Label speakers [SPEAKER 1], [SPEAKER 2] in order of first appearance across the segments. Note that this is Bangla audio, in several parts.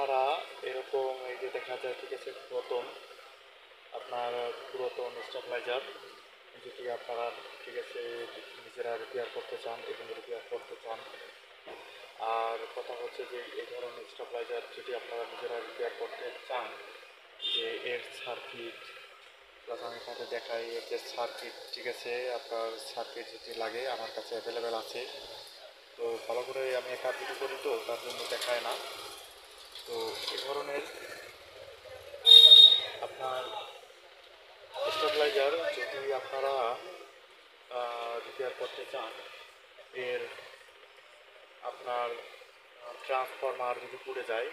[SPEAKER 1] আপনারা এরকম এই যে দেখা যায় ঠিক আছে আপনার পুরাতন স্টেবিলাইজার যদি আপনারা ঠিক আছে নিজেরা রিপেয়ার করতে চান এবং রিপেয়ার করতে চান, আর কথা হচ্ছে যে এই ধরনের স্টেবিলাইজার যদি আপনারা নিজেরা রিপেয়ার করতে চান, যে এর সার্কিট প্লাস আমি আপনাদের দেখাই এর যে সার্কিট ঠিক আছে, আপনার সার্কিট যদি লাগে আমার কাছে অ্যাভেলেবেল আছে। তো ভালো করে আমি একা ভিডিও করি তো তার জন্য দেখায় না। তো এই ধরনের আপনার স্টেবিলাইজার যদি আপনারা রিপেয়ার করতে চান, এর আপনার ট্রান্সফরমার যদি পুড়ে যায়,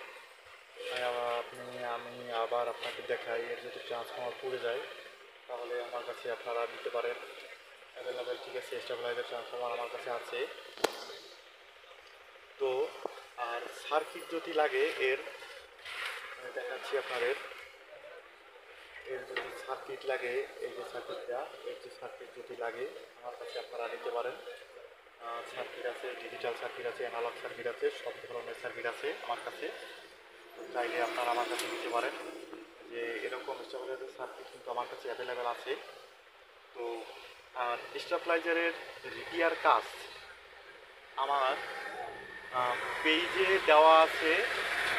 [SPEAKER 1] আমি আবার আপনাকে দেখাই এর যদি ট্রান্সফরমার পুড়ে যায় তাহলে আমার কাছে আপনারা নিতে পারেন অ্যাভেলেবেল ঠিক আছে। স্টেবিলাইজার ট্রান্সফরমার আমার কাছে আছে। তো আর সার্কিট যদি লাগে এর আমি দেখাচ্ছি আপনাদের, এর যদি সার্কিট লাগে এই যে সার্কিটটা, এর যে সার্কিট যদি লাগে আমার কাছে আপনারা নিতে পারেন। সার্কিট আছে, ডিজিটাল সার্কিট আছে, অ্যানালগ সার্কিট আছে, সব ধরনের সার্কিট আছে আমার কাছে। তো চাইলে আপনারা আমার কাছে নিতে পারেন, যে এরকম স্টেবিলাইজার সার্কিট কিন্তু আমার কাছে অ্যাভেলেবেল আছে। তো আর স্টেবিলাইজারের রিপেয়ার কাজ আমার পেজে দেওয়া আছে,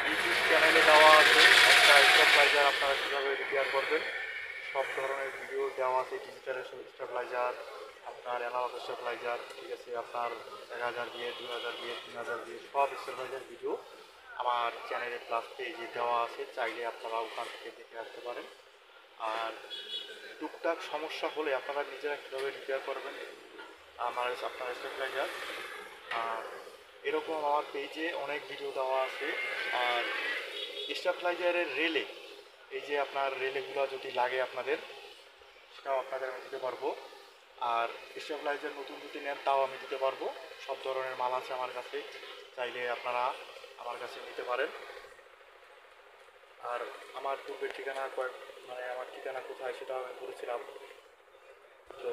[SPEAKER 1] ইউটিউব চ্যানেলে দেওয়া আছে। একটা স্টেবিলাইজার আপনারা কীভাবে রিপেয়ার করবেন সব ধরনের ভিডিও দেওয়া আছে। ডিজিটাল স্টেবিলাইজার, আপনার অ্যানালগ স্টেবিলাইজার ঠিক আছে, আপনার 1000 দিয়ে 2000 দিয়ে 3000 দিয়ে সব স্টেবিলাইজার ভিডিও আমার চ্যানেলে প্লাস পেজে দেওয়া আছে, চাইলে আপনারা ওখান থেকে দেখে আসতে পারেন। আর টুকটাক সমস্যা হলে আপনারা নিজেরা কীভাবে রিপেয়ার করবেন আপনার স্টেবিলাইজার, এরকম আমার পেজে অনেক ভিডিও দেওয়া আছে। আর স্টেবিলাইজারের রেলে, এই যে আপনার রেলেগুলো যদি লাগে আপনাদের, সেটাও আপনাদের আমি দিতে পারবো। আর স্টেবিলাইজার নতুন যদি নেন তাও আমি দিতে পারবো। সব ধরনের মাল আছে আমার কাছে, চাইলে আপনারা আমার কাছে নিতে পারেন। আর আমার পূর্বের ঠিকানা আমার ঠিকানা কোথায় সেটাও আমি বলেছিলাম। তো